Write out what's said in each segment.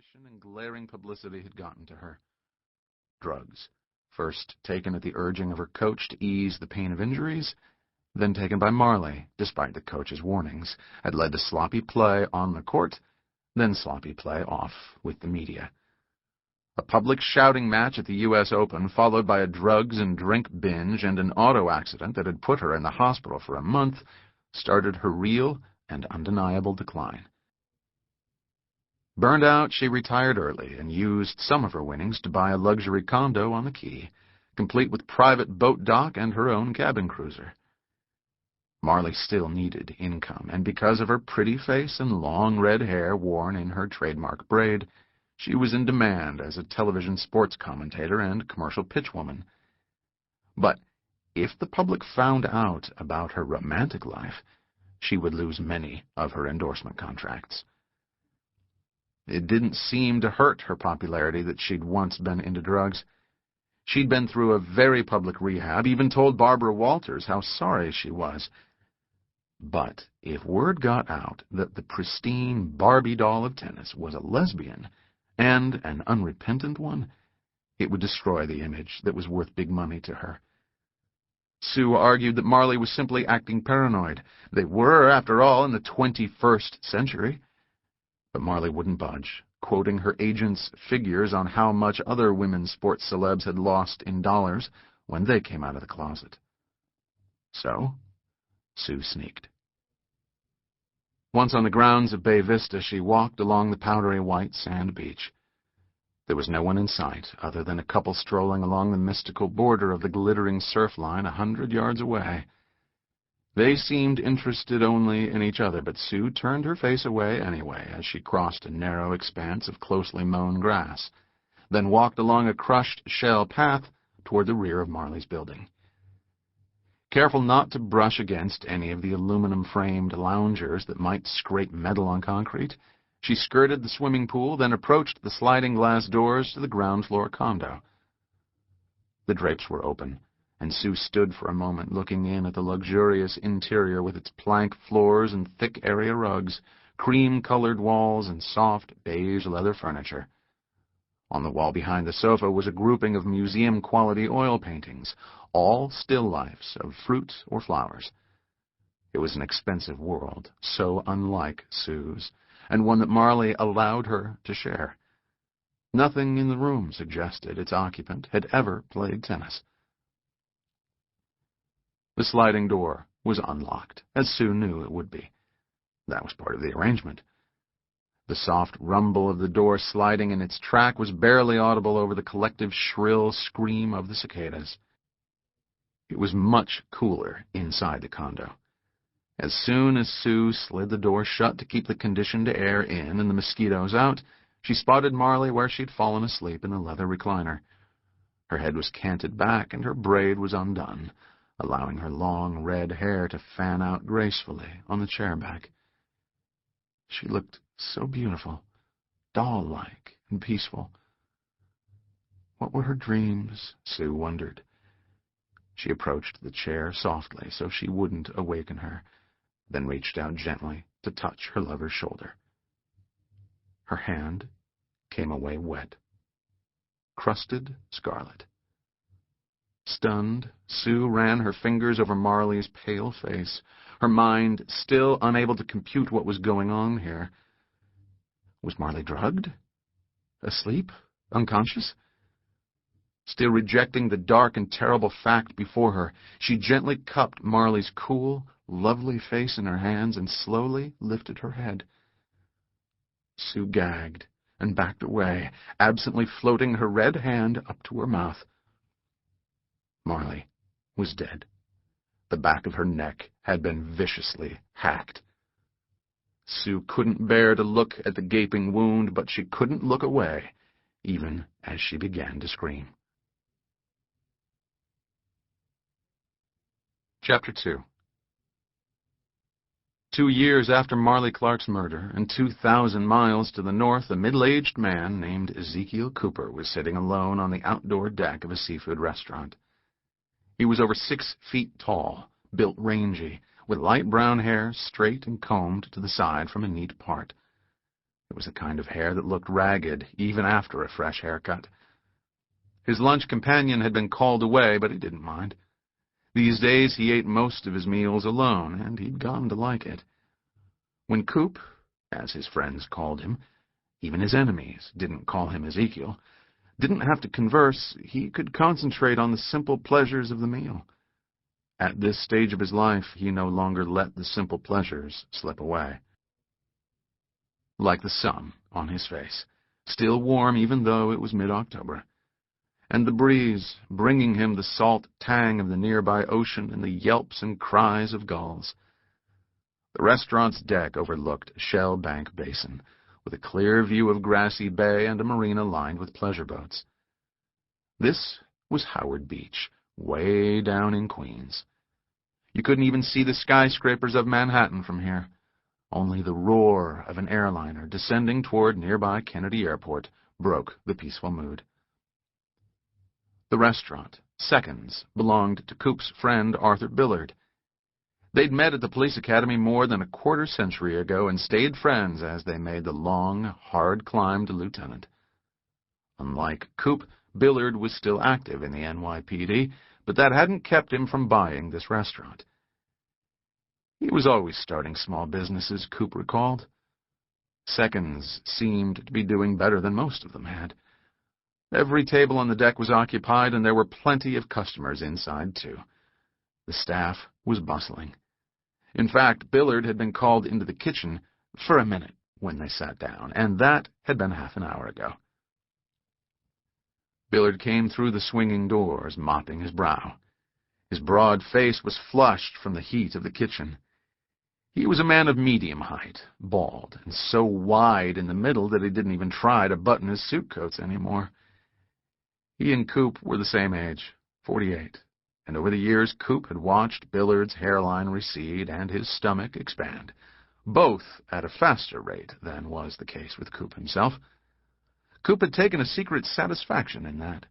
Suspicion and glaring publicity had gotten to her. Drugs, first taken at the urging of her coach to ease the pain of injuries, then taken by Marley, despite the coach's warnings, had led to sloppy play on the court, then sloppy play off with the media. A public shouting match at the U.S. Open, followed by a drugs and drink binge and an auto accident that had put her in the hospital for a month, started her real and undeniable decline. Burned out, she retired early and used some of her winnings to buy a luxury condo on the Key, complete with private boat dock and her own cabin cruiser. Marley still needed income, and because of her pretty face and long red hair worn in her trademark braid, she was in demand as a television sports commentator and commercial pitchwoman. But if the public found out about her romantic life, she would lose many of her endorsement contracts. It didn't seem to hurt her popularity that she'd once been into drugs. She'd been through a very public rehab, even told Barbara Walters how sorry she was. But if word got out that the pristine Barbie doll of tennis was a lesbian, and an unrepentant one, it would destroy the image that was worth big money to her. Sue argued that Marley was simply acting paranoid. They were, after all, in the 21st century. But Marley wouldn't budge, quoting her agent's figures on how much other women's sports celebs had lost in dollars when they came out of the closet. So, Sue sneaked. Once on the grounds of Bay Vista, she walked along the powdery white sand beach. There was no one in sight other than a couple strolling along the mystical border of the glittering surf line 100 yards away. They seemed interested only in each other, but Sue turned her face away anyway as she crossed a narrow expanse of closely mown grass, then walked along a crushed shell path toward the rear of Marley's building. Careful not to brush against any of the aluminum-framed loungers that might scrape metal on concrete, she skirted the swimming pool, then approached the sliding glass doors to the ground-floor condo. The drapes were open, and Sue stood for a moment looking in at the luxurious interior with its plank floors and thick area rugs, cream-colored walls, and soft beige leather furniture. On the wall behind the sofa was a grouping of museum-quality oil paintings, all still lifes of fruit or flowers. It was an expensive world, so unlike Sue's, and one that Marley allowed her to share. Nothing in the room suggested its occupant had ever played tennis. The sliding door was unlocked, as Sue knew it would be. That was part of the arrangement. The soft rumble of the door sliding in its track was barely audible over the collective shrill scream of the cicadas. It was much cooler inside the condo. As soon as Sue slid the door shut to keep the conditioned air in and the mosquitoes out, she spotted Marley where she'd fallen asleep in the leather recliner. Her head was canted back and her braid was undone, allowing her long red hair to fan out gracefully on the chair back. She looked so beautiful, doll-like and peaceful. What were her dreams, Sue wondered. She approached the chair softly so she wouldn't awaken her, then reached out gently to touch her lover's shoulder. Her hand came away wet, crusted scarlet. Stunned, Sue ran her fingers over Marley's pale face, her mind still unable to compute what was going on here. Was Marley drugged? Asleep? Unconscious? Still rejecting the dark and terrible fact before her, she gently cupped Marley's cool, lovely face in her hands and slowly lifted her head. Sue gagged and backed away, absently floating her red hand up to her mouth. Marley was dead. The back of her neck had been viciously hacked. Sue couldn't bear to look at the gaping wound, but she couldn't look away, even as she began to scream. Chapter 2. 2 years after Marley Clark's murder, and 2,000 miles to the north, a middle-aged man named Ezekiel Cooper was sitting alone on the outdoor deck of a seafood restaurant. He was over 6 feet tall, built rangy, with light brown hair straight and combed to the side from a neat part. It was the kind of hair that looked ragged even after a fresh haircut. His lunch companion had been called away, but he didn't mind. These days he ate most of his meals alone, and he'd gone to like it. When Coop, as his friends called him, even his enemies didn't call him Ezekiel, didn't have to converse, he could concentrate on the simple pleasures of the meal. At this stage of his life, he no longer let the simple pleasures slip away. Like the sun on his face, still warm even though it was mid-October, and the breeze bringing him the salt tang of the nearby ocean and the yelps and cries of gulls. The restaurant's deck overlooked Shell Bank Basin, with a clear view of Grassy Bay and a marina lined with pleasure boats. This was Howard Beach, way down in Queens. You couldn't even see the skyscrapers of Manhattan from here. Only the roar of an airliner descending toward nearby Kennedy Airport broke the peaceful mood. The restaurant, Seconds, belonged to Coop's friend Arthur Billard. They'd met at the police academy more than a quarter-century ago and stayed friends as they made the long, hard climb to lieutenant. Unlike Coop, Billard was still active in the NYPD, but that hadn't kept him from buying this restaurant. He was always starting small businesses, Coop recalled. Seconds seemed to be doing better than most of them had. Every table on the deck was occupied, and there were plenty of customers inside, too. The staff was bustling. In fact, Billard had been called into the kitchen for a minute when they sat down, and that had been half an hour ago. Billard came through the swinging doors, mopping his brow. His broad face was flushed from the heat of the kitchen. He was a man of medium height, bald, and so wide in the middle that he didn't even try to button his suit coats anymore. He and Coop were the same age, 48, and over the years Coop had watched Billard's hairline recede and his stomach expand, both at a faster rate than was the case with Coop himself. Coop had taken a secret satisfaction in that,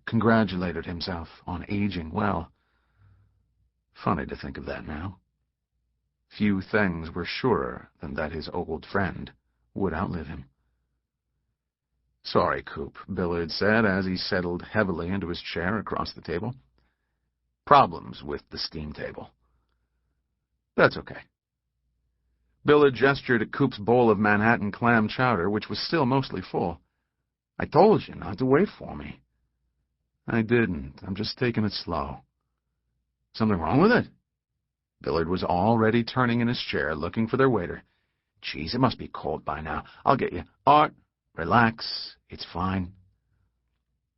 congratulated himself on aging well. Funny to think of that now. Few things were surer than that his old friend would outlive him. "Sorry, Coop," Billard said as he settled heavily into his chair across the table. "Problems with the steam table." "That's okay." Billard gestured at Coop's bowl of Manhattan clam chowder, which was still mostly full. "I told you not to wait for me." "I didn't. I'm just taking it slow." "Something wrong with it?" Billard was already turning in his chair, looking for their waiter. "Geez, it must be cold by now. I'll get you. Art, relax. It's fine."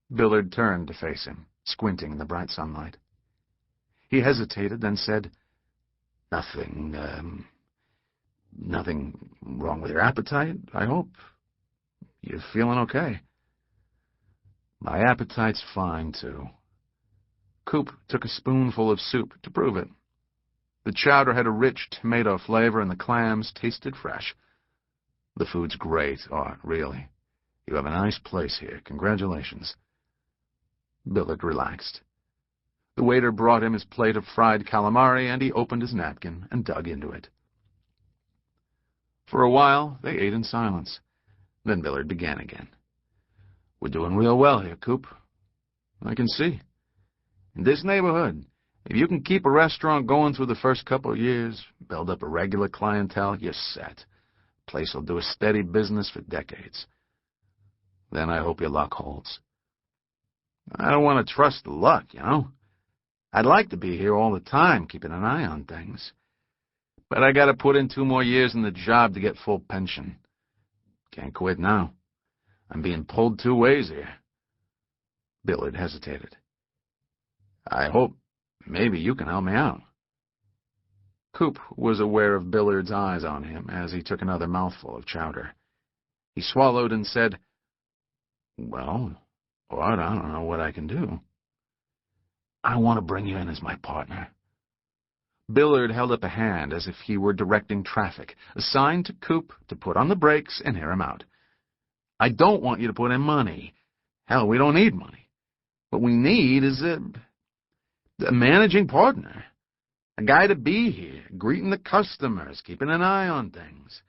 Billard turned to face him, squinting in the bright sunlight. He hesitated, then said, Nothing wrong with your appetite, I hope? You're feeling okay?" "My appetite's fine, too." Coop took a spoonful of soup to prove it. The chowder had a rich tomato flavor, and the clams tasted fresh. "The food's great, Art, really. You have a nice place here. Congratulations." Billard relaxed. The waiter brought him his plate of fried calamari, and he opened his napkin and dug into it. For a while, they ate in silence. Then Billard began again. "We're doing real well here, Coop. I can see. In this neighborhood, if you can keep a restaurant going through the first couple of years, build up a regular clientele, you're set. Place will do a steady business for decades. Then I hope your luck holds." "I don't want to trust the luck, you know. I'd like to be here all the time, keeping an eye on things. But I got to put in 2 more years in the job to get full pension. Can't quit now. I'm being pulled 2 ways here." Billard hesitated. "I hope maybe you can help me out." Coop was aware of Billard's eyes on him as he took another mouthful of chowder. He swallowed and said, "Well, Art, I don't know what I can do." "I want to bring you in as my partner." Billard held up a hand as if he were directing traffic, a sign to Coop to put on the brakes and hear him out. "I don't want you to put in money. Hell, we don't need money. What we need is a managing partner. A guy to be here, greeting the customers, keeping an eye on things.